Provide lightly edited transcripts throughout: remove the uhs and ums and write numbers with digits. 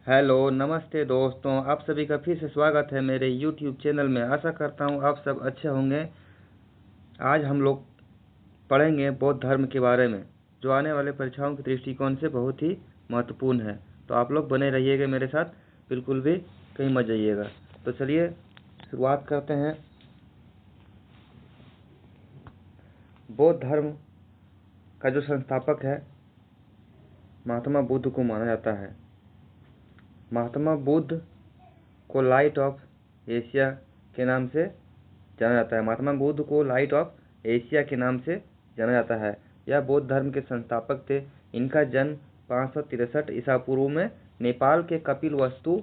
Hello, नमस्ते दोस्तों। आप सभी का फिर से स्वागत है मेरे YouTube चैनल में। आशा करता हूँ आप सब अच्छे होंगे। आज हम लोग पढ़ेंगे बौद्ध धर्म के बारे में, जो आने वाले परीक्षाओं के दृष्टिकोण से बहुत ही महत्वपूर्ण है। तो आप लोग बने रहिएगा मेरे साथ, बिल्कुल भी कहीं मत जाइएगा। तो चलिए शुरुआत करते हैं। बौद्ध धर्म का जो संस्थापक है महात्मा बुद्ध को माना जाता है। महात्मा बुद्ध को लाइट ऑफ एशिया के नाम से जाना जाता है। महात्मा बुद्ध को लाइट ऑफ एशिया के नाम से जाना जाता है। यह बौद्ध धर्म के संस्थापक थे। इनका जन्म 563 ईसा पूर्व में नेपाल के कपिलवस्तु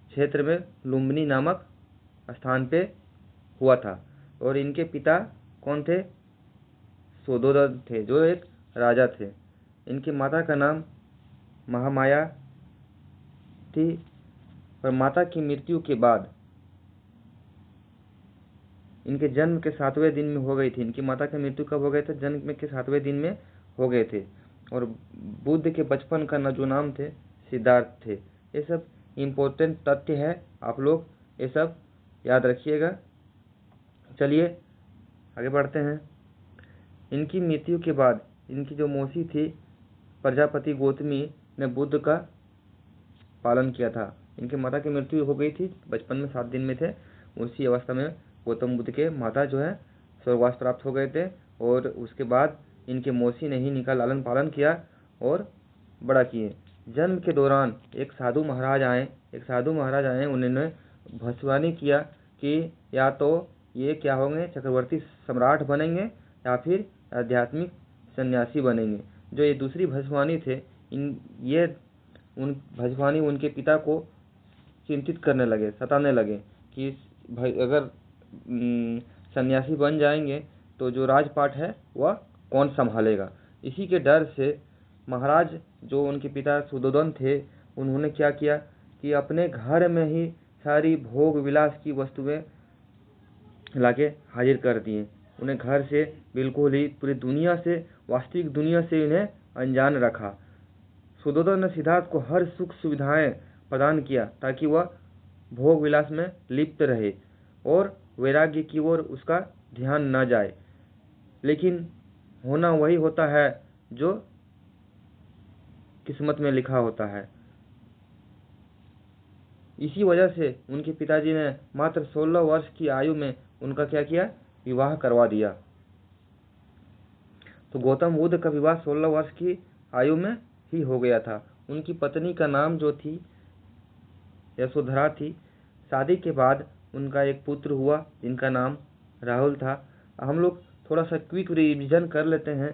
क्षेत्र में लुम्बिनी नामक स्थान पे हुआ था। और इनके पिता कौन थे? सुधोधन थे, जो एक राजा थे। इनकी माता का नाम महामाया थी। पर माता की मृत्यु के बाद इनके जन्म के 7वें दिन में हो गई थी। इनकी माता की मृत्यु कब हो गए थे? जन्म के 7वें दिन में हो गए थे। और बुद्ध के बचपन का जो नाम थे सिद्धार्थ थे। ये सब इम्पोर्टेंट तथ्य है, आप लोग ये सब याद रखिएगा। चलिए आगे बढ़ते हैं। इनकी मृत्यु के बाद इनकी जो मौसी थी प्रजापति गौतमी ने बुद्ध का पालन किया था। इनकी माता की मृत्यु हो गई थी, बचपन में 7 दिन में थे। उसी अवस्था में गौतम बुद्ध के माता जो है स्वर्गवास प्राप्त हो गए थे। और उसके बाद इनके मौसी ने ही इनका लालन पालन किया और बड़ा किए। जन्म के दौरान एक साधु महाराज आए। उन्होंने भविष्यवाणी किया कि या तो ये क्या होंगे, चक्रवर्ती सम्राट बनेंगे या फिर आध्यात्मिक सन्यासी बनेंगे। जो ये दूसरी भविष्यवाणी थे, उन भविष्यवाणी उनके पिता को चिंतित करने लगे, सताने लगे कि अगर सन्यासी बन जाएंगे तो जो राजपाट है वह कौन संभालेगा। इसी के डर से महाराज जो उनके पिता सुधोधन थे, उन्होंने क्या किया कि अपने घर में ही सारी भोग विलास की वस्तुएं लाके हाजिर कर दिए। उन्हें घर से बिल्कुल ही पूरी दुनिया से, वास्तविक दुनिया से इन्हें अनजान रखा। सुधोधन ने सिद्धार्थ को हर सुख सुविधाएं प्रदान किया ताकि वह भोग विलास में लिप्त रहे और वैराग्य की ओर उसका ध्यान न जाए। लेकिन होना वही होता है जो किस्मत में लिखा होता है। इसी वजह से उनके पिताजी ने मात्र 16 वर्ष की आयु में उनका क्या किया? विवाह करवा दिया। तो गौतम बुद्ध का विवाह 16 वर्ष की आयु में ही हो गया था। उनकी पत्नी का नाम जो थी यशोधरा थी। शादी के बाद उनका एक पुत्र हुआ जिनका नाम राहुल था। हम लोग थोड़ा सा क्विक रिवीजन कर लेते हैं।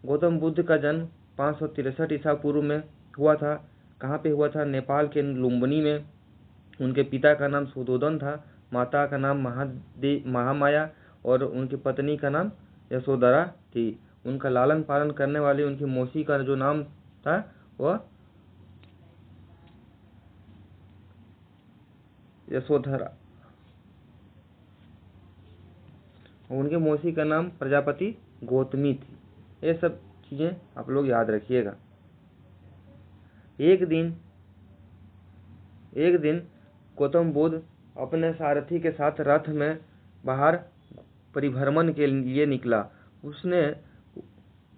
गौतम बुद्ध का जन्म 563 ईसा पूर्व में हुआ था। कहाँ पे हुआ था? नेपाल के लुम्बिनी में। उनके पिता का नाम सुधोधन था, माता का नाम महामाया और उनकी पत्नी का नाम यशोधरा थी। उनका लालन पालन करने वाली उनकी मौसी का जो नाम था वह यशोधरा। उनके मौसी का नाम प्रजापति गौतमी थी। ये सब चीजें आप लोग याद रखिएगा। एक दिन गौतम बुद्ध अपने सारथी के साथ रथ में बाहर परिभ्रमण के लिए निकला।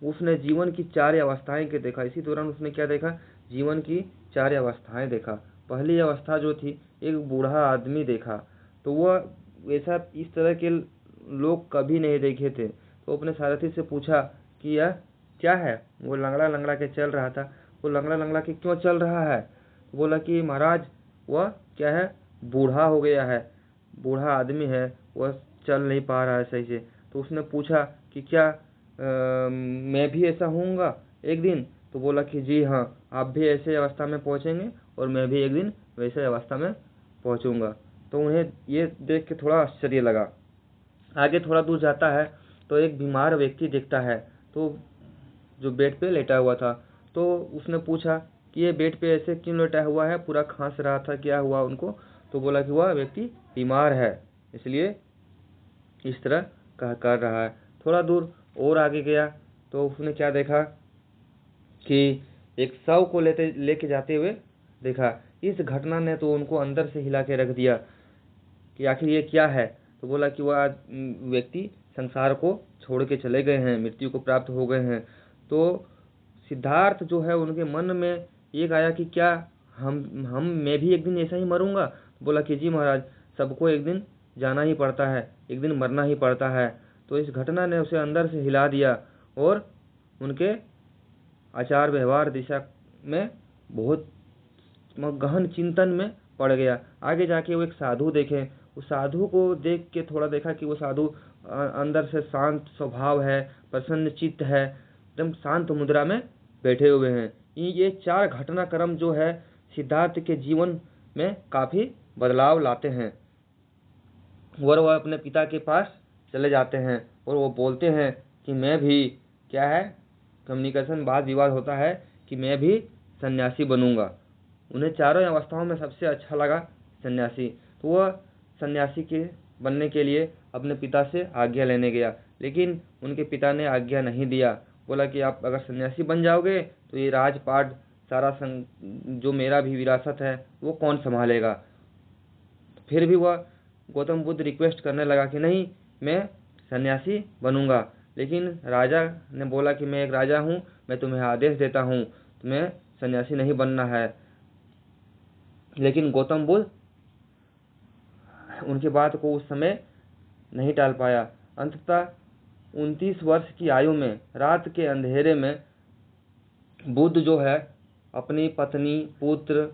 उसने जीवन की 4 अवस्थाएं के देखा। इसी दौरान उसने क्या देखा? जीवन की 4 अवस्थाएं देखा। पहली अवस्था जो थी, एक बूढ़ा आदमी देखा। तो वह ऐसा इस तरह के लोग कभी नहीं देखे थे। तो अपने सारथी से पूछा कि यह क्या है? वो लंगड़ा लंगड़ा के चल रहा था। वो लंगड़ा लंगड़ा के क्यों चल रहा है? बोला कि महाराज वह क्या है, बूढ़ा हो गया है, बूढ़ा आदमी है, वह चल नहीं पा रहा है सही से। तो उसने पूछा कि क्या मैं भी ऐसा होऊंगा एक दिन? तो बोला कि जी हाँ, आप भी ऐसे अवस्था में पहुंचेंगे और मैं भी एक दिन वैसे अवस्था में पहुंचूंगा। तो उन्हें ये देख के थोड़ा आश्चर्य लगा। आगे थोड़ा दूर जाता है तो एक बीमार व्यक्ति दिखता है, तो जो बेड पे लेटा हुआ था। तो उसने पूछा कि ये बेड पे ऐसे क्यों लेटा हुआ है, पूरा खांस रहा था, क्या हुआ उनको? तो बोला कि वह व्यक्ति बीमार है, इसलिए इस तरह कर रहा है। थोड़ा दूर और आगे गया तो उसने क्या देखा कि एक शव को लेके जाते हुए देखा। इस घटना ने तो उनको अंदर से हिला के रख दिया कि आखिर ये क्या है। तो बोला कि वह व्यक्ति संसार को छोड़ के चले गए हैं, मृत्यु को प्राप्त हो गए हैं। तो सिद्धार्थ जो है उनके मन में एक आया कि क्या मैं भी एक दिन ऐसा ही मरूंगा। बोला कि जी महाराज, सबको एक दिन जाना ही पड़ता है, एक दिन मरना ही पड़ता है। तो इस घटना ने उसे अंदर से हिला दिया और उनके आचार व्यवहार दिशा में बहुत गहन चिंतन में पड़ गया। आगे जाके वो एक साधु देखे, उस साधु को देख के थोड़ा देखा कि वो साधु अंदर से शांत स्वभाव है, प्रसन्न चित्त है, एकदम शांत मुद्रा में बैठे हुए हैं। ये 4 घटनाक्रम जो है सिद्धार्थ के जीवन में काफी बदलाव लाते हैं। और वह अपने पिता के पास चले जाते हैं और वो बोलते हैं कि मैं भी, क्या है, कम्युनिकेशन वाद विवाद होता है कि मैं भी सन्यासी बनूंगा। उन्हें चारों अवस्थाओं में सबसे अच्छा लगा सन्यासी। तो वह सन्यासी के बनने के लिए अपने पिता से आज्ञा लेने गया, लेकिन उनके पिता ने आज्ञा नहीं दिया। बोला कि आप अगर सन्यासी बन जाओगे तो ये राजपाट सारा जो मेरा भी विरासत है वो कौन संभालेगा। फिर भी वह गौतम बुद्ध रिक्वेस्ट करने लगा कि नहीं, मैं सन्यासी बनूंगा। लेकिन राजा ने बोला कि मैं एक राजा हूँ, मैं तुम्हें आदेश देता हूँ, तुम्हें सन्यासी नहीं बनना है। लेकिन गौतम बुद्ध उनकी बात को उस समय नहीं टाल पाया। अंततः 29 वर्ष की आयु में रात के अंधेरे में बुद्ध जो है अपनी पत्नी, पुत्र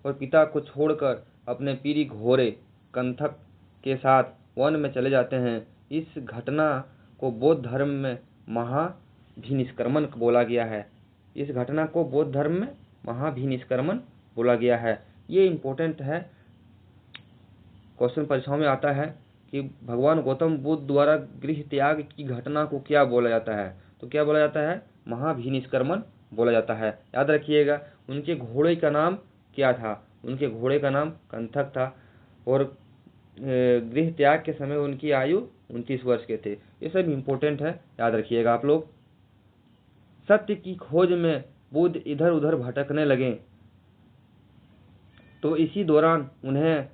और पिता को छोड़कर अपने पीरी घोड़े कंथक के साथ वन में चले जाते हैं। इस घटना को बौद्ध धर्म में महाभिनिष्क्रमण बोला गया है। इस घटना को बौद्ध धर्म में महाभिनिष्क्रमण बोला गया है। ये इम्पोर्टेंट है, क्वेश्चन परीक्षाओं में आता है कि भगवान गौतम बुद्ध द्वारा गृह त्याग की घटना को क्या बोला जाता है। तो क्या बोला जाता है? महाभिनिष्क्रमण बोला जाता है। याद रखिएगा, उनके घोड़े का नाम क्या था? उनके घोड़े का नाम कंथक था और गृह त्याग के समय उनकी आयु 29 वर्ष के थे। ये सब इम्पोर्टेंट है, याद रखिएगा आप लोग। सत्य की खोज में बुद्ध इधर उधर भटकने लगे तो इसी दौरान उन्हें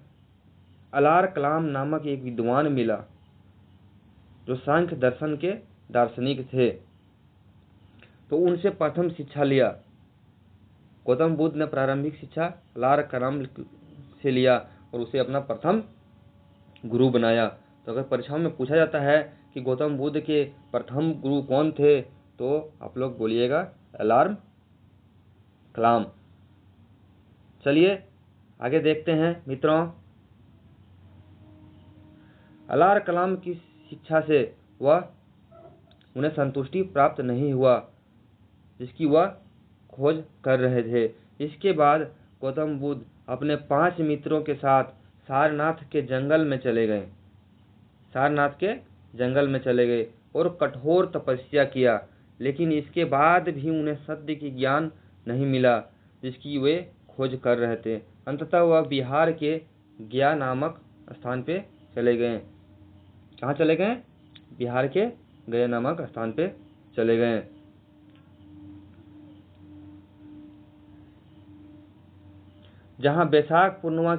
अलार कलाम नामक एक विद्वान मिला जो सांख्य दर्शन के दार्शनिक थे। तो उनसे प्रथम शिक्षा लिया। गौतम बुद्ध ने प्रारंभिक शिक्षा अलार कलाम से लिया और उसे अपना प्रथम गुरु बनाया। तो अगर परीक्षाओं में पूछा जाता है कि गौतम बुद्ध के प्रथम गुरु कौन थे, तो आप लोग बोलिएगा अलार कलाम। चलिए आगे देखते हैं मित्रों। अलार कलाम की शिक्षा से उन्हें संतुष्टि प्राप्त नहीं हुआ जिसकी वह खोज कर रहे थे। इसके बाद गौतम बुद्ध अपने 5 मित्रों के साथ सारनाथ के जंगल में चले गए। सारनाथ के जंगल में चले गए और कठोर तपस्या किया, लेकिन इसके बाद भी उन्हें सत्य की ज्ञान नहीं मिला जिसकी वे खोज कर रहे थे। अंततः वह बिहार के गया नामक स्थान पे चले गए। कहाँ चले गए? बिहार के गया नामक स्थान पे चले गए। जहाँ बैसाख पूर्णिमा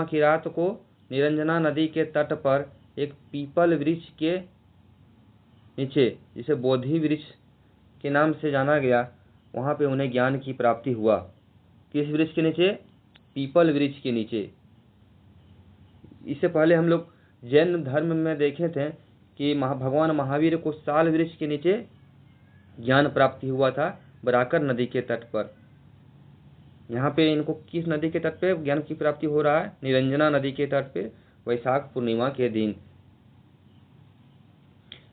की रात को निरंजना नदी के तट पर एक पीपल वृक्ष के नीचे, जिसे बोधि वृक्ष के नाम से जाना गया, वहाँ पे उन्हें ज्ञान की प्राप्ति हुआ। किस वृक्ष के नीचे? पीपल वृक्ष के नीचे। इससे पहले हम लोग जैन धर्म में देखे थे कि भगवान महावीर को साल वृक्ष के नीचे ज्ञान प्राप्ति हुआ था, बराकर नदी के तट पर। यहाँ पे इनको किस नदी के तट पे ज्ञान की प्राप्ति हो रहा है? निरंजना नदी के तट पे वैशाख पूर्णिमा के दिन।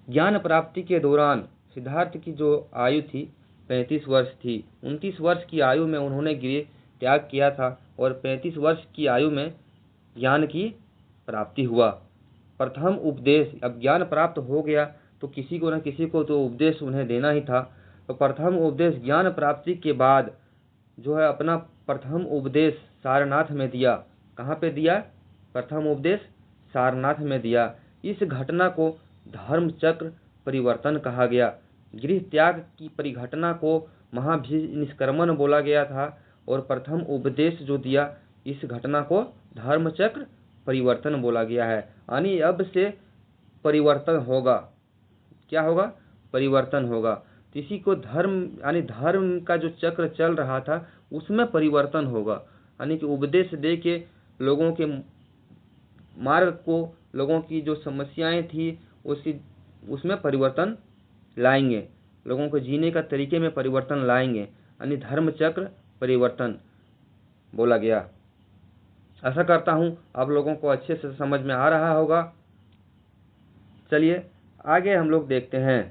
ज्ञान प्राप्ति के दौरान सिद्धार्थ की जो आयु थी 35 वर्ष थी। 29 वर्ष की आयु में उन्होंने गृह त्याग किया था और 35 वर्ष की आयु में ज्ञान की प्राप्ति हुआ। प्रथम उपदेश, अब ज्ञान प्राप्त हो गया तो किसी को न किसी को तो उपदेश उन्हें देना ही था। तो प्रथम उपदेश ज्ञान प्राप्ति के बाद जो है अपना प्रथम उपदेश सारनाथ में दिया। कहाँ पे दिया? प्रथम उपदेश सारनाथ में दिया। इस घटना को धर्म चक्र परिवर्तन कहा गया। गृह त्याग की परिघटना को महाभिनिष्क्रमण बोला गया था और प्रथम उपदेश जो दिया इस घटना को धर्मचक्र परिवर्तन बोला गया है। यानी अब से परिवर्तन होगा। क्या होगा? परिवर्तन होगा। तो इसी को धर्म यानी धर्म का जो चक्र चल रहा था उसमें परिवर्तन होगा। यानी कि उपदेश दे के लोगों के मार्ग को, लोगों की जो समस्याएं थी उसमें परिवर्तन लाएंगे, लोगों को जीने का तरीके में परिवर्तन लाएंगे। यानी धर्म चक्र परिवर्तन बोला गया। आशा करता हूं आप लोगों को अच्छे से समझ में आ रहा होगा। चलिए आगे हम लोग देखते हैं।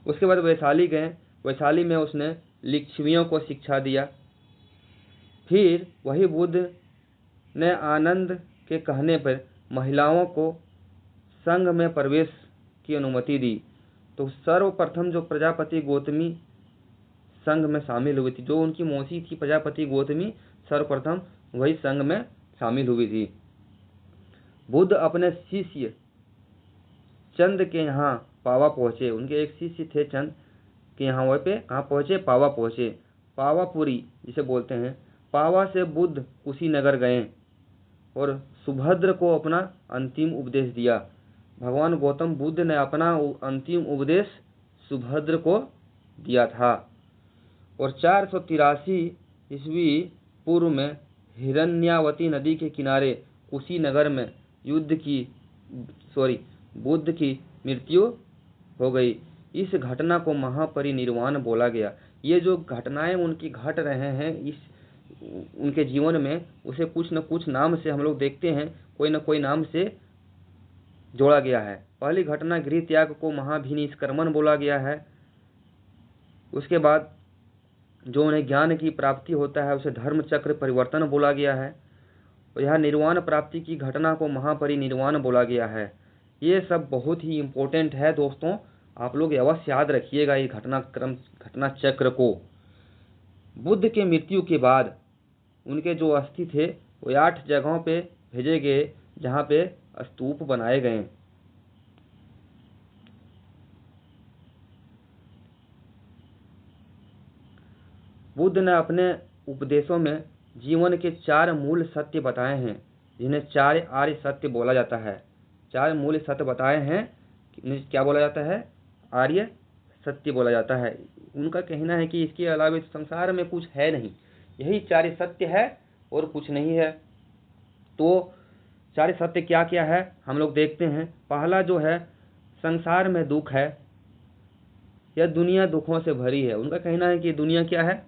उसके बाद वैशाली गए। वैशाली में उसने लिच्छवियों को शिक्षा दिया। फिर वही बुद्ध ने आनंद के कहने पर महिलाओं को संघ में प्रवेश की अनुमति दी। तो सर्वप्रथम जो प्रजापति गौतमी संघ में शामिल हुई थी, जो उनकी मौसी थी प्रजापति गौतमी, सर्वप्रथम वही संघ में शामिल हुई थी। बुद्ध अपने शिष्य चंद के यहाँ पावा पहुंचे। उनके एक शिष्य थे चंद के यहाँ, वह पे कहाँ पहुंचे? पावा पहुंचे। पावापुरी जिसे बोलते हैं। पावा से बुद्ध कुशीनगर गए और सुभद्र को अपना अंतिम उपदेश दिया। भगवान गौतम बुद्ध ने अपना अंतिम उपदेश सुभद्र को दिया था। और 483 ईस्वी पूर्व में हिरण्यावती नदी के किनारे कुशीनगर में बुद्ध की मृत्यु हो गई। इस घटना को महापरिनिर्वाण बोला गया। ये जो घटनाएं उनकी घट रहे हैं उनके जीवन में, उसे कुछ न कुछ नाम से हम लोग देखते हैं, कोई न कोई नाम से जोड़ा गया है। पहली घटना गृह त्याग को महाभिनिष्क्रमण बोला गया है। उसके बाद जो उन्हें ज्ञान की प्राप्ति होता है उसे धर्म चक्र परिवर्तन बोला गया है। और यह निर्वाण प्राप्ति की घटना को महापरिनिर्वाण बोला गया है। ये सब बहुत ही इम्पोर्टेंट है दोस्तों, आप लोग अवश्य याद रखिएगा इस घटना चक्र को। बुद्ध के मृत्यु के बाद उनके जो अस्थि थे वो 8 जगहों पे भेजे गए जहाँ पे स्तूप बनाए गए। बुद्ध ने अपने उपदेशों में जीवन के 4 मूल सत्य बताए हैं, जिन्हें 4 आर्य सत्य बोला जाता है। 4 मूल सत्य बताए हैं, क्या बोला जाता है? आर्य सत्य बोला जाता है। उनका कहना है कि इसके अलावा संसार में कुछ है नहीं, यही 4 सत्य है और कुछ नहीं है। तो 4 सत्य क्या क्या है हम लोग देखते हैं। पहला जो है, संसार में दुख है, यह दुनिया दुखों से भरी है। उनका कहना है कि दुनिया क्या है?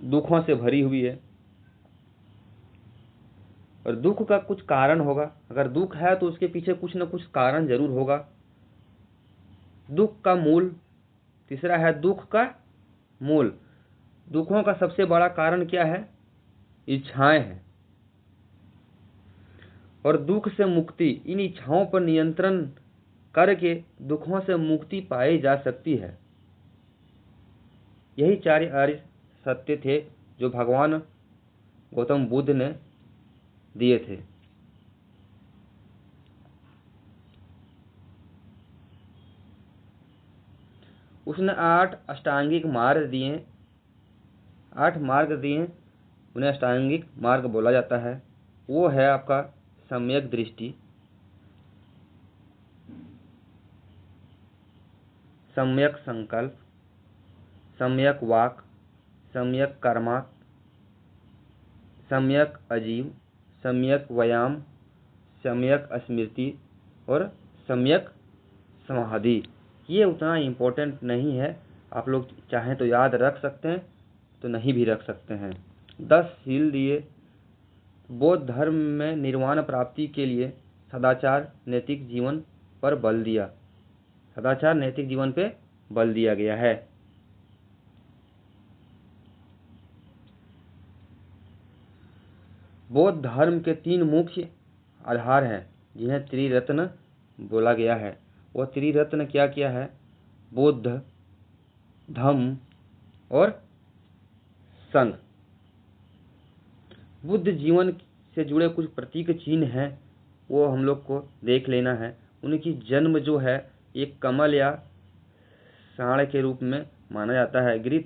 दुखों से भरी हुई है और दुख का कुछ कारण होगा। अगर दुख है तो उसके पीछे कुछ न कुछ कारण जरूर होगा। दुख का मूल। तीसरा है दुख का मूल। दुखों का सबसे बड़ा कारण क्या है? इच्छाएं हैं। और दुख से मुक्ति, इन इच्छाओं पर नियंत्रण करके दुखों से मुक्ति पाई जा सकती है। यही 4 आर्य सत्य थे जो भगवान गौतम बुद्ध ने दिए थे। उसने 8 अष्टांगिक मार्ग दिए। 8 मार्ग दिए, उन्हें अष्टांगिक मार्ग बोला जाता है। वो है आपका सम्यक दृष्टि, सम्यक संकल्प, सम्यक वाक, सम्यक कर्मा, सम्यक अजीव, सम्यक व्यायाम, सम्यक स्मृति और सम्यक समाधि। ये उतना इम्पोर्टेंट नहीं है, आप लोग चाहें तो याद रख सकते हैं, तो नहीं भी रख सकते हैं। 10 शील दिए। बौद्ध धर्म में निर्वाण प्राप्ति के लिए सदाचार नैतिक जीवन पर बल दिया। सदाचार नैतिक जीवन पे बल दिया गया है। बौद्ध धर्म के 3 मुख्य आधार हैं जिन्हें त्रिरत्न बोला गया है। वो त्रिरत्न क्या क्या है? बुद्ध, धम्म और संघ। बुद्ध जीवन से जुड़े कुछ प्रतीक चिन्ह हैं, वो हम लोग को देख लेना है। उनकी जन्म जो है एक कमल या साढ़ के रूप में माना जाता है। गृह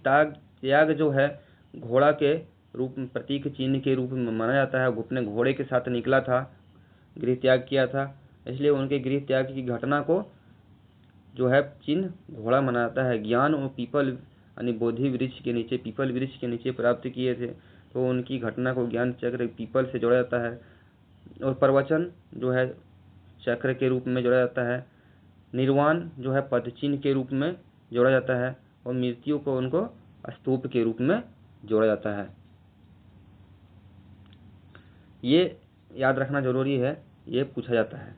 त्याग जो है घोड़ा के रूप में, प्रतीक चिन्ह के रूप में माना जाता है। अपने घोड़े के साथ निकला था, गृह त्याग किया था, इसलिए उनके गृह त्याग की घटना को जो है चिन्ह घोड़ा माना जाता है। ज्ञान और पीपल यानी बोधि वृक्ष के नीचे, पीपल वृक्ष के नीचे प्राप्त किए थे, तो उनकी घटना को ज्ञान चक्र पीपल से जोड़ा जाता है। और प्रवचन जो है चक्र के रूप में जोड़ा जाता है। निर्वाण जो है पद चिन्ह के रूप में जोड़ा जाता है। और मृत्यु को उनको स्तूप के रूप में जोड़ा जाता है। ये याद रखना जरूरी है, ये पूछा जाता है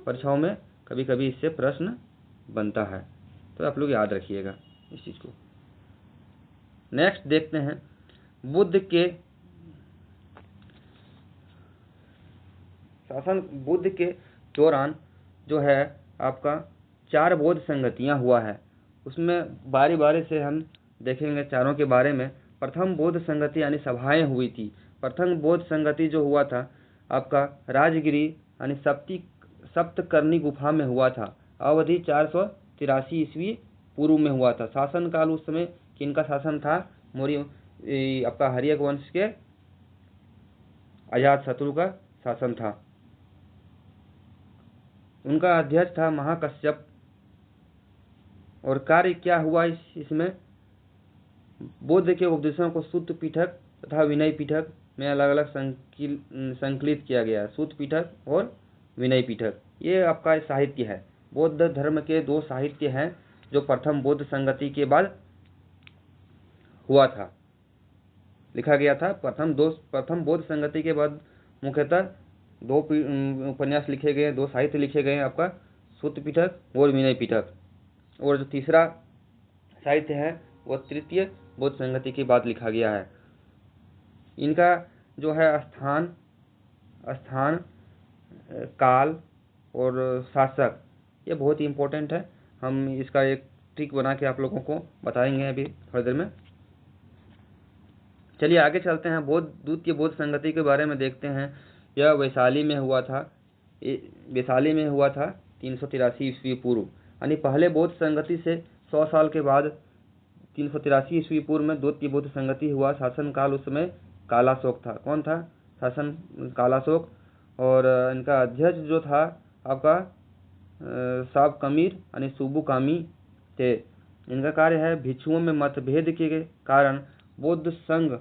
परीक्षाओं में, कभी कभी इससे प्रश्न बनता है, तो आप लोग याद रखिएगा इस चीज को। नेक्स्ट देखते हैं, बुद्ध के शासन, बुद्ध के दौरान जो है आपका 4 बौद्ध संगतियां हुआ है। उसमें बारी बारी से हम देखेंगे चारों के बारे में। प्रथम बौद्ध संगति यानी सभाएं हुई थी। प्रथम बौद्ध संगति जो हुआ था आपका राजगिरी यानी सप्तकर्णी गुफा में हुआ था। अवधि 483 ईस्वी पूर्व में हुआ था। शासन काल उस समय किनका शासन था? मौर्य आपका हर्यक वंश के अजातशत्रु का शासन था। उनका अध्यक्ष था महाकश्यप। और कार्य क्या हुआ इसमें? बुद्ध के उपदेशों को सूत्र पीठक तथा विनय पीठक में अलग अलग संकलित किया गया। सूत्र पीठक और विनय पीठक ये आपका साहित्य है। बौद्ध धर्म के 2 साहित्य हैं जो प्रथम बौद्ध संगति के बाद हुआ था, लिखा गया था। प्रथम बौद्ध संगति के बाद मुख्यतः 2 उपन्यास लिखे गए, 2 साहित्य लिखे गए, आपका सूत्र पीठक और विनय पीठक। और जो तीसरा साहित्य है वो तृतीय बौद्ध संगति के बाद लिखा गया है। इनका जो है स्थान, काल और शासक ये बहुत ही इम्पोर्टेंट है। हम इसका एक ट्रिक बना के आप लोगों को बताएंगे अभी थोड़ी देर में। चलिए आगे चलते हैं। द्वितीय बौद्ध संगति के बारे में देखते हैं। यह वैशाली में हुआ था। 383 ईस्वी पूर्व, यानी पहले बौद्ध संगति से 100 साल के बाद 383 ईस्वी पूर्व में द्वितीय बौद्ध संगति हुआ। शासन काल उस समय कालाशोक था। कौन था? शासन कालाशोक। और इनका अध्यक्ष जो था आपका साब कमीर यानी सुबु कामी थे। इनका कार्य है भिक्षुओं में मतभेद के कारण बौद्ध संघ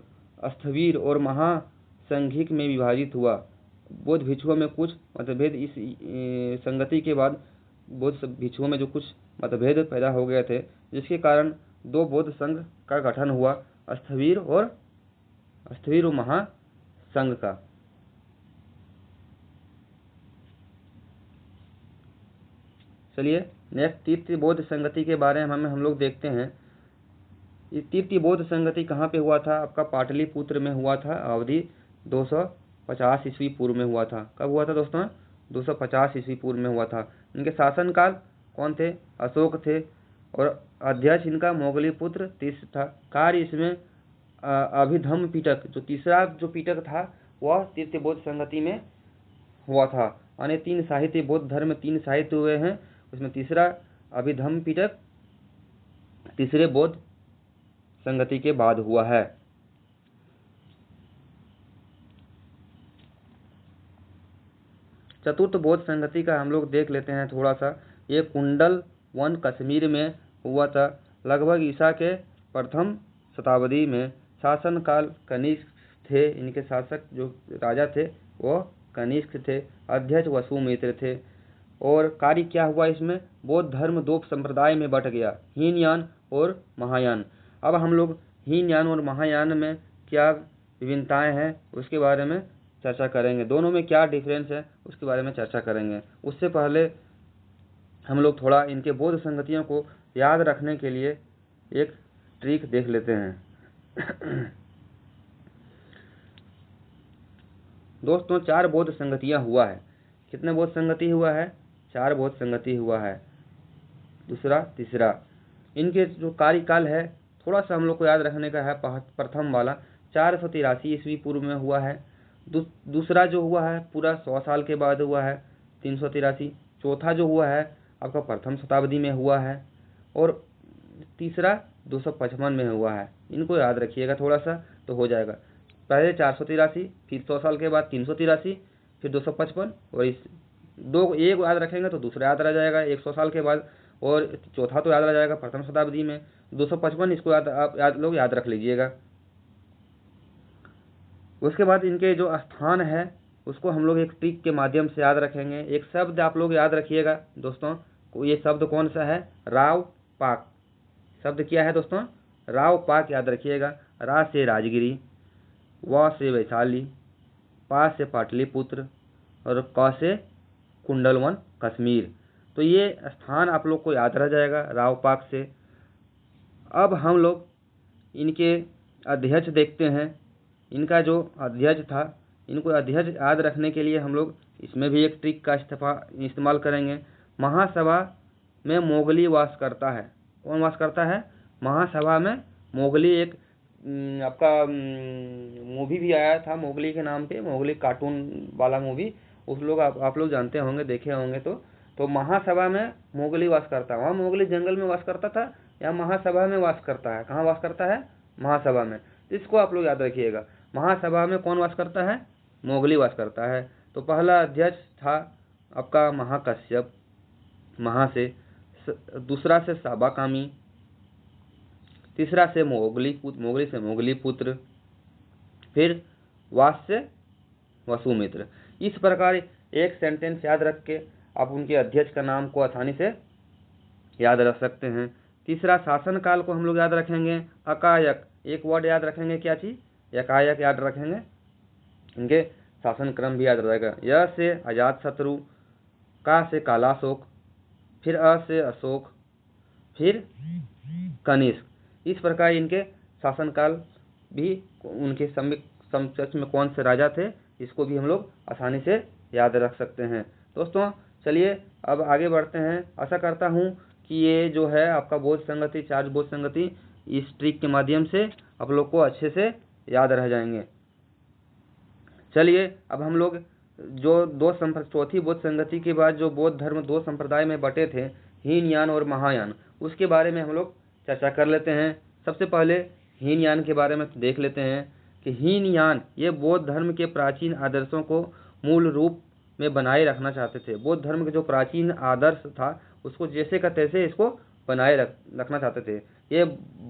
स्थविर और महासंघिक में विभाजित हुआ। बौद्ध भिक्षुओं में कुछ मतभेद, इस संगति के बाद बौद्ध भिक्षुओं में जो कुछ मतभेद पैदा हो गए थे, जिसके कारण 2 बौद्ध संघ का गठन हुआ, स्थविर और महासंघ का। चलिए नेक्स्ट तृतीय बौद्ध संगति के बारे में हम लोग देखते हैं। ये तृतीय बौद्ध संगति कहाँ पे हुआ था? आपका पाटलिपुत्र में हुआ था। अवधि 250 ईस्वी पूर्व में हुआ था। कब हुआ था दोस्तों? 250 ईस्वी पूर्व में हुआ था। इनके शासनकाल कौन थे? अशोक थे। और अध्यक्ष इनका मोगलीपुत्र तीस था। कार्य इसमें अभिधम्म पीठक, जो तीसरा जो पीठक था वह तृतीय बौद्ध संगति में हुआ था। यानी 3 साहित्य, बौद्ध धर्म में 3 साहित्य हुए हैं, उसमें तीसरा अभिधम्म पीठक तीसरे बौद्ध संगति के बाद हुआ है। चतुर्थ बौद्ध संगति का हम लोग देख लेते हैं थोड़ा सा। ये कुंडल वन कश्मीर में हुआ था, लगभग ईसा के प्रथम शताब्दी में। शासन काल कनिष्क थे। इनके शासक जो राजा थे वो कनिष्क थे। अध्यक्ष वसुमित्र थे। और कार्य क्या हुआ इसमें? बौद्ध धर्म 2 संप्रदाय में बट गया, हीनयान और महायान। अब हम लोग हीनयान और महायान में क्या विभिन्नताएं हैं उसके बारे में चर्चा करेंगे। दोनों में क्या डिफरेंस है उसके बारे में चर्चा करेंगे। उससे पहले हम लोग थोड़ा इनके बौद्ध संगतियों को याद रखने के लिए एक ट्रिक देख लेते हैं। दोस्तों 4 बौद्ध संगतियां हुआ है। कितने बौद्ध संगति हुआ है? 4 बौद्ध संगति हुआ है। दूसरा तीसरा। इनके जो कार्यकाल है थोड़ा सा हम लोग को याद रखने का है। प्रथम वाला 483 ईस्वी पूर्व में हुआ है। दूसरा जो हुआ है पूरा 100 साल के बाद हुआ है, 383। चौथा जो हुआ है आपका प्रथम शताब्दी में हुआ है और तीसरा 255 में हुआ है। इनको याद रखिएगा थोड़ा सा तो हो जाएगा। पहले 483, फिर 100 साल के बाद 383, फिर 255 और इस दो एक याद रखेंगे तो दूसरा याद रह जाएगा 100 साल के बाद, और चौथा तो याद रह जाएगा प्रथम शताब्दी में। 255 इसको आप लोग याद रख लीजिएगा। उसके बाद इनके जो स्थान है उसको हम लोग एक ट्रिक के माध्यम से याद रखेंगे। एक शब्द आप लोग याद रखिएगा दोस्तों, ये शब्द कौन सा है? राव पाक। शब्द क्या है दोस्तों? राव पाक याद रखिएगा। रा से राजगिरी, व से वैशाली, पा से पाटलिपुत्र और क से कुंडलवन कश्मीर। तो ये स्थान आप लोग को याद रह जाएगा राव पाक से। अब हम लोग इनके अध्यक्ष देखते हैं। इनका जो अध्यक्ष था, इनको अध्यक्ष याद रखने के लिए हम लोग इसमें भी एक ट्रिक का इस्तेमाल करेंगे। महासभा में मोगली वास करता है। कौन वास करता है? महासभा में मोगली। एक आपका मूवी भी आया था मोगली के नाम पे, मोगली कार्टून वाला मूवी, उस लोग आप लोग जानते होंगे, देखे होंगे। तो महासभा में मोगली वास करता है। वहाँ मोगली जंगल में वास करता था या महासभा में वास करता है? कहाँ वास करता है? महासभा में। इसको आप लोग याद रखिएगा। महासभा में कौन वास करता है? मोगली वास करता है। तो पहला अध्यक्ष था आपका महाकश्यप, महा से। दूसरा से साबाकामी, तीसरा से मोगली से मोगली पुत्र, फिर वास से वसुमित्र। इस प्रकार एक सेंटेंस याद रख के आप उनके अध्यक्ष का नाम को आसानी से याद रख सकते हैं। तीसरा शासन काल को हम लोग याद रखेंगे। अकायक, एक वर्ड याद रखेंगे, क्या चीज? यकायक याद रखेंगे। इनके शासन क्रम भी याद रहेगा। य से अजात शत्रु, का से कालाशोक, फिर अ से अशोक, फिर कनिष्क। इस प्रकार इनके शासनकाल भी, उनके समकक्ष में कौन से राजा थे, इसको भी हम लोग आसानी से याद रख सकते हैं। दोस्तों चलिए अब आगे बढ़ते हैं। आशा करता हूँ कि ये जो है आपका बोध संगति, चार्ज बोध संगति, इस ट्रिक के माध्यम से आप लोग को अच्छे से याद रह जाएंगे। चलिए अब हम लोग जो चौथी बोध संगति के बाद जो बौद्ध धर्म दो संप्रदाय में बटे थे, हीनयान और महायान, उसके बारे में हम लोग चर्चा कर लेते हैं। सबसे पहले हीनयान के बारे में देख लेते हैं कि हीनयान ये बौद्ध धर्म के प्राचीन आदर्शों को मूल रूप में बनाए रखना चाहते थे। बौद्ध धर्म के जो प्राचीन आदर्श था उसको जैसे का तैसे इसको बनाए रखना चाहते थे। ये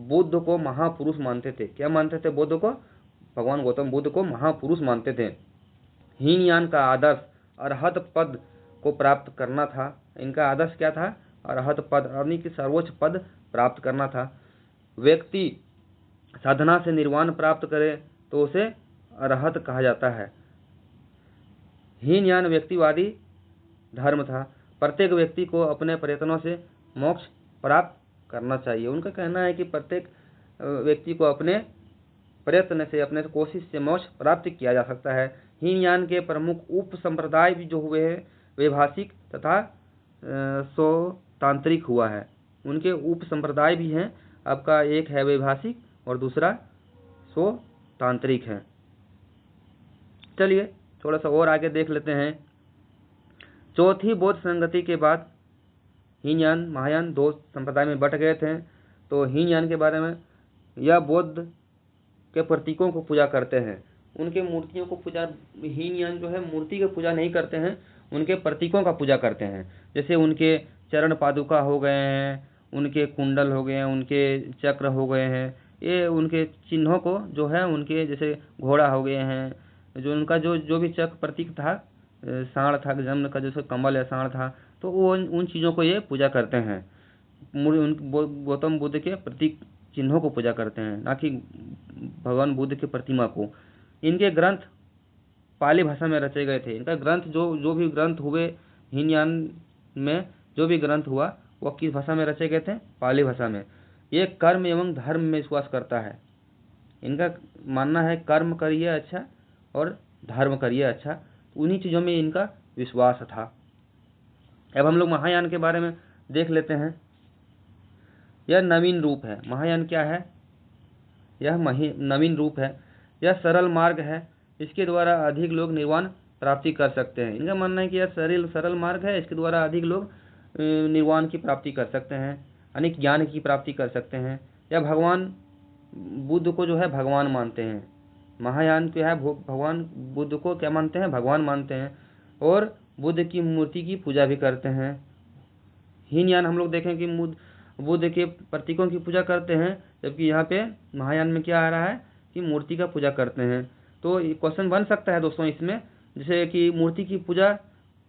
बुद्ध को महापुरुष मानते थे। क्या मानते थे? बुद्ध को, भगवान गौतम बुद्ध को महापुरुष मानते थे। हीनयान का आदर्श अरहत पद को प्राप्त करना था। इनका आदर्श क्या था? अरहत पद, यानी कि सर्वोच्च पद प्राप्त करना था। व्यक्ति साधना से निर्वाण प्राप्त करे तो उसे अरहत कहा जाता है। हीनयान व्यक्तिवादी धर्म था। प्रत्येक व्यक्ति को अपने प्रयत्नों से मोक्ष प्राप्त करना चाहिए। उनका कहना है कि प्रत्येक व्यक्ति को अपने प्रयत्न से, अपने कोशिश से मोक्ष प्राप्त किया जा सकता है। हीनयान के प्रमुख उप संप्रदाय भी जो हुए हैं वैभाषिक तथा तांत्रिक हुआ है। उनके उप संप्रदाय भी हैं। आपका एक है वैभाषिक और दूसरा तांत्रिक है। चलिए थोड़ा सा और आगे देख लेते हैं। चौथी बौद्ध संगति के बाद हीनयान महायान दो संप्रदाय में बट गए थे। तो हीनयान के बारे में, यह बौद्ध के प्रतीकों को पूजा करते हैं। उनके मूर्तियों को पूजा, हीनयान जो है मूर्ति की पूजा नहीं करते हैं, उनके प्रतीकों का पूजा करते हैं। जैसे उनके चरण पादुका हो गए हैं, उनके कुंडल हो गए हैं, उनके चक्र हो गए हैं, ये उनके चिन्हों को जो है, उनके जैसे घोड़ा हो गए हैं, जो उनका जो भी चक्र प्रतीक था, सांड था, जम्न का जैसे कमल या सांड था, तो वो उन चीज़ों को ये पूजा करते हैं। गौतम बुद्ध के प्रतीक चिन्हों को पूजा करते हैं, ना कि भगवान बुद्ध की प्रतिमा को। इनके ग्रंथ पाली भाषा में रचे गए थे। इनका ग्रंथ जो भी ग्रंथ हुए हीनयान में, जो भी ग्रंथ हुआ वो किस भाषा में रचे गए थे? पाली भाषा में। ये कर्म एवं धर्म में विश्वास करता है। इनका मानना है कर्म करिए अच्छा और धर्म करिए अच्छा, उन्हीं चीज़ों में इनका विश्वास था। अब हम लोग महायान के बारे में देख लेते हैं। यह नवीन रूप है। महायान क्या है? यह नवीन रूप है। यह सरल मार्ग है। इसके द्वारा अधिक लोग निर्वाण प्राप्ति कर सकते हैं। इनका मानना है कि यह सरल मार्ग है, इसके द्वारा अधिक लोग निर्वाण की प्राप्ति कर सकते हैं, अनेक ज्ञान की प्राप्ति कर सकते हैं, या भगवान बुद्ध को जो है भगवान मानते हैं। महायान क्या है, भगवान बुद्ध को क्या मानते हैं, भगवान मानते हैं, और बुद्ध की मूर्ति की पूजा भी करते हैं। हीनयान हम लोग देखें कि बुद्ध के प्रतीकों की पूजा करते हैं, जबकि यहाँ पे महायान में क्या आ रहा है कि मूर्ति का पूजा करते हैं। तो क्वेश्चन बन सकता है दोस्तों इसमें, जैसे कि मूर्ति की पूजा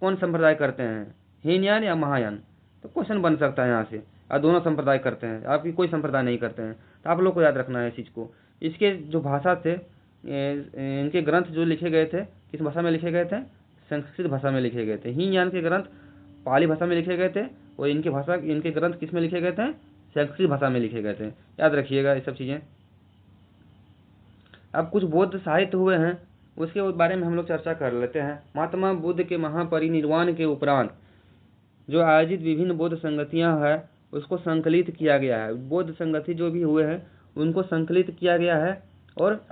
कौन संप्रदाय करते हैं, हीनयान या महायान। तो क्वेश्चन बन सकता है यहाँ से, और दोनों संप्रदाय करते हैं, आपकी कोई संप्रदाय नहीं करते हैं। तो आप लोग को याद रखना है इस चीज़ को। इसके जो भाषा थे, इनके ग्रंथ जो लिखे गए थे किस भाषा में लिखे गए थे, संस्कृत भाषा में लिखे गए थे। हीनयान के ग्रंथ पाली भाषा में लिखे गए थे, और इनके ग्रंथ किस में लिखे गए थे, संस्कृत भाषा में लिखे गए थे। याद रखिएगा ये सब चीज़ें। अब कुछ बौद्ध साहित्य हुए हैं, उसके बारे में हम लोग चर्चा कर लेते हैं। महात्मा बुद्ध के महापरिनिर्वाण के उपरांत जो आयोजित विभिन्न बौद्ध संगतियां हैं उसको संकलित किया गया है। बौद्ध संगति जो भी हुए हैं उनको संकलित किया गया है, और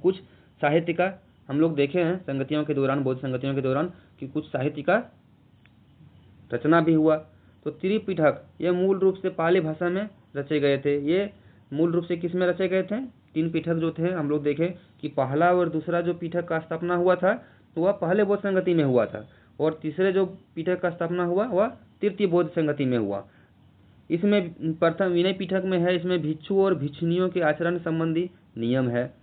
कुछ साहित्य का हम लोग देखे हैं संगतियों के दौरान, बौद्ध संगतियों के दौरान, कि कुछ साहित्य का रचना भी हुआ। तो त्रिपिटक ये मूल रूप से पाली भाषा में रचे गए थे। ये मूल रूप से किस में रचे गए थे, 3 पीठक जो थे हम लोग देखें कि पहला और दूसरा जो पीठक का स्थापना हुआ था तो वह पहले बौद्ध संगति में हुआ था, और तीसरे जो पीठक का स्थापना हुआ वह तृतीय बौद्ध संगति में हुआ। इसमें प्रथम विनय पीठक में है, इसमें भिक्षु और भिक्षुनियों के आचरण संबंधी नियम है,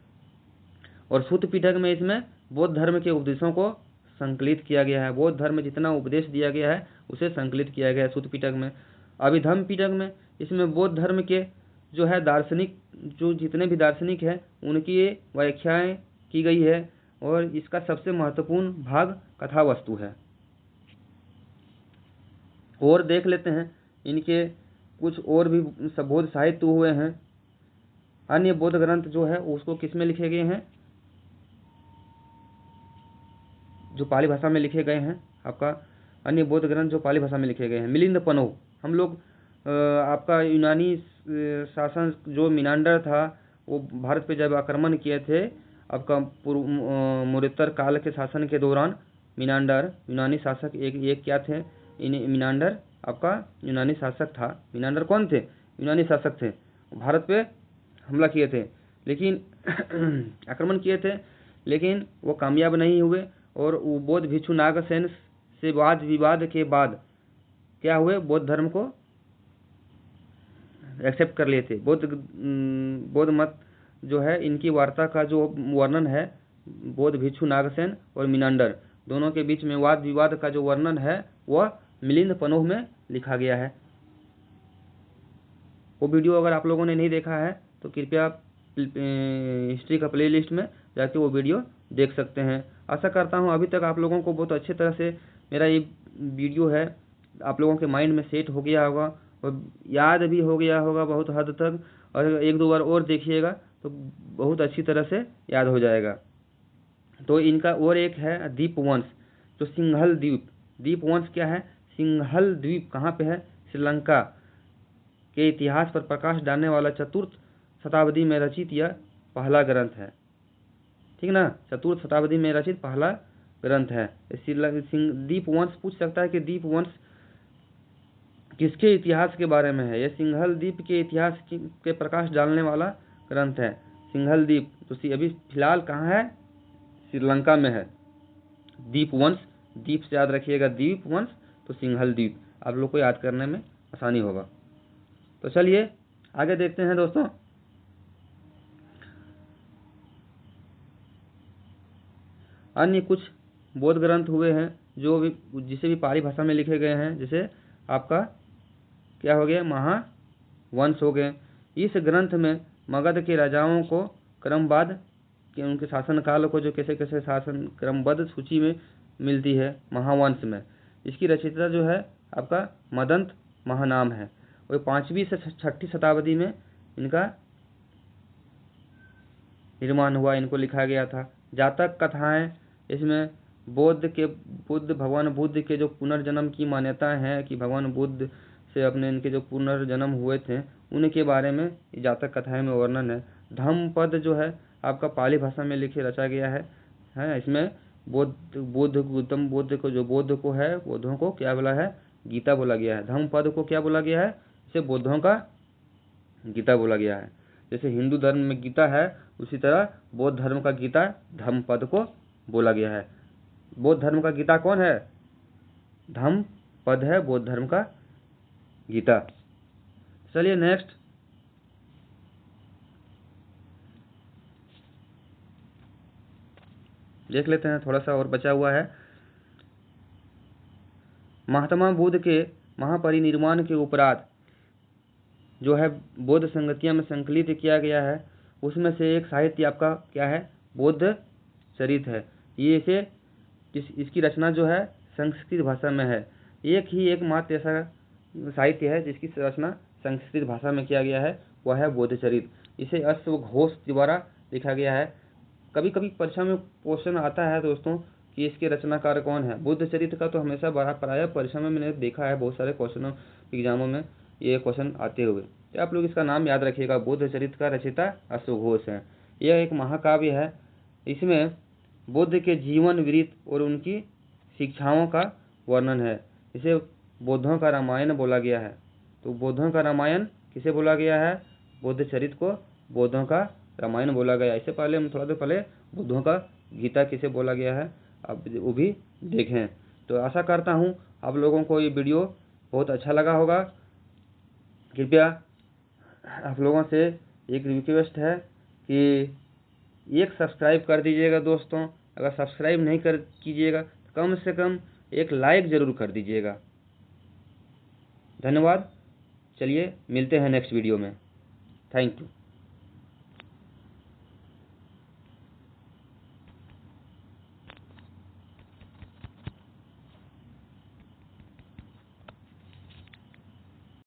और सूत पीठक में इसमें बौद्ध धर्म के उपदेशों को संकलित किया गया है। बौद्ध धर्म में जितना उपदेश दिया गया है उसे संकलित किया गया है सूत पीठक में। अभिधम्म पीठक में इसमें बौद्ध धर्म के जो है दार्शनिक, जो जितने भी दार्शनिक हैं उनकी व्याख्याएं की गई है, और इसका सबसे महत्वपूर्ण भाग कथा वस्तु है। और देख लेते हैं इनके कुछ और भी बौद्ध साहित्य हुए हैं। अन्य बौद्ध ग्रंथ जो है उसको किस में लिखे गए हैं, जो पाली भाषा में लिखे गए हैं। आपका अन्य बौद्ध ग्रंथ जो पाली भाषा में लिखे गए हैं, मिलिंद पनोह। हम लोग आपका यूनानी शासन जो मिनांडर था वो भारत पे जब आक्रमण किए थे, आपका पूर्वोत्तर काल के शासन के दौरान मिनांडर यूनानी शासक एक क्या थे, मिनांडर आपका यूनानी शासक था। मिनांडर कौन थे, यूनानी शासक थे, भारत पे हमला किए थे, लेकिन आक्रमण किए थे, लेकिन वो कामयाब नहीं हुए, और बौद्ध भिक्षु नागसेन से वाद विवाद के बाद क्या हुए, बौद्ध धर्म को एक्सेप्ट कर लिए थे। बौद्ध मत जो है, इनकी वार्ता का जो वर्णन है बौद्ध भिक्षु नागसेन और मिनांडर दोनों के बीच में वाद विवाद का जो वर्णन है वह मिलिंद पनोह में लिखा गया है। वो वीडियो अगर आप लोगों ने नहीं देखा है तो कृपया हिस्ट्री का प्लेलिस्ट में जाके वो वीडियो देख सकते हैं। आशा करता हूँ अभी तक आप लोगों को बहुत अच्छी तरह से मेरा ये वीडियो है आप लोगों के माइंड में सेट हो गया होगा, और याद भी हो गया होगा बहुत हद तक, और 1-2 बार और देखिएगा तो बहुत अच्छी तरह से याद हो जाएगा। तो इनका और एक है दीपवंश, जो सिंहल द्वीप। दीपवंश क्या है, सिंहल द्वीप कहाँ पे है, श्रीलंका के इतिहास पर प्रकाश डालने वाला 4th शताब्दी में रचित यह पहला ग्रंथ है। ठीक ना, 4th शताब्दी में रचित पहला ग्रंथ है। दीपवंश पूछ सकता है कि दीपवंश किसके इतिहास के बारे में है। यह सिंहल द्वीप के इतिहास के प्रकाश डालने वाला ग्रंथ है। सिंहल द्वीप तो अभी फिलहाल कहाँ है, श्रीलंका में है। दीपवंश, द्वीप से याद रखिएगा, दीपवंश तो सिंहल द्वीप, आप लोग को याद करने में आसानी होगा। तो चलिए आगे देखते हैं दोस्तों। अन्य कुछ बौद्ध ग्रंथ हुए हैं जो भी जिसे भी पाली भाषा में लिखे गए हैं, जैसे आपका क्या हो गया, महावंश हो गए। इस ग्रंथ में मगध के राजाओं को क्रमबद्ध कि उनके शासनकाल को जो कैसे कैसे शासन क्रमबद्ध सूची में मिलती है महावंश में। इसकी रचयिता जो है आपका मदंत महानाम है, और 5वीं से 6ठी शताब्दी में इनका निर्माण हुआ, इनको लिखा गया था। जातक कथाएं, इसमें भगवान बुद्ध के जो पुनर्जन्म की मान्यता है कि भगवान बुद्ध से अपने इनके जो पुनर्जन्म हुए थे उनके बारे में जातक कथाएं में वर्णन है। धम्मपद जो है आपका पाली भाषा में लिखे रचा गया है। इसमें गौतम बुद्ध को जो बौद्धों को क्या बोला है, गीता बोला गया है। धम्मपद को क्या बोला गया है? इसे बौद्धों का गीता बोला गया है। जैसे हिंदू धर्म में गीता है, उसी तरह बौद्ध धर्म का गीता धम्मपद को बोला गया है। बौद्ध धर्म का गीता कौन है? धम्मपद है बौद्ध धर्म का गीता। चलिए नेक्स्ट, देख लेते हैं, थोड़ा सा और बचा हुआ है। महात्मा बुद्ध के महापरिनिर्वाण के उपरांत जो है बौद्ध संगतियों में संकलित किया गया है, उसमें से एक साहित्य आपका क्या है? बौद्ध चरित है। ये इसे इसकी रचना जो है संस्कृत भाषा में है। एक ही एकमात्र ऐसा साहित्य है जिसकी रचना संस्कृत भाषा में किया गया है, वह है बौद्ध चरित। इसे अश्वघोष द्वारा लिखा गया है। कभी कभी परीक्षा में क्वेश्चन आता है दोस्तों कि इसके रचनाकार कौन है। बुद्ध चरित्र का तो हमेशा प्राय परीक्षा में मैंने देखा है, बहुत सारे क्वेश्चनों एग्जामों में ये क्वेश्चन आते हुए। तो आप लोग इसका नाम याद रखिएगा, बुद्ध चरित्र का रचयिता अश्वघोष है। यह एक महाकाव्य है। इसमें बुद्ध के जीवन वृत्त और उनकी शिक्षाओं का वर्णन है। इसे बौद्धों का रामायण बोला गया है। तो बौद्धों का रामायण किसे बोला गया है? बुद्ध चरित्र को बौद्धों का रामायण बोला गया। इससे पहले हम थोड़ा देर पहले बुद्धों का गीता किसे बोला गया है अब वो भी देखें। तो आशा करता हूँ आप लोगों को ये वीडियो बहुत अच्छा लगा होगा। कृपया आप लोगों से एक रिक्वेस्ट है कि एक सब्सक्राइब कर दीजिएगा दोस्तों। अगर सब्सक्राइब नहीं कर कीजिएगा तो कम से कम एक लाइक ज़रूर कर दीजिएगा। धन्यवाद। चलिए मिलते हैं नेक्स्ट वीडियो में। Thank you.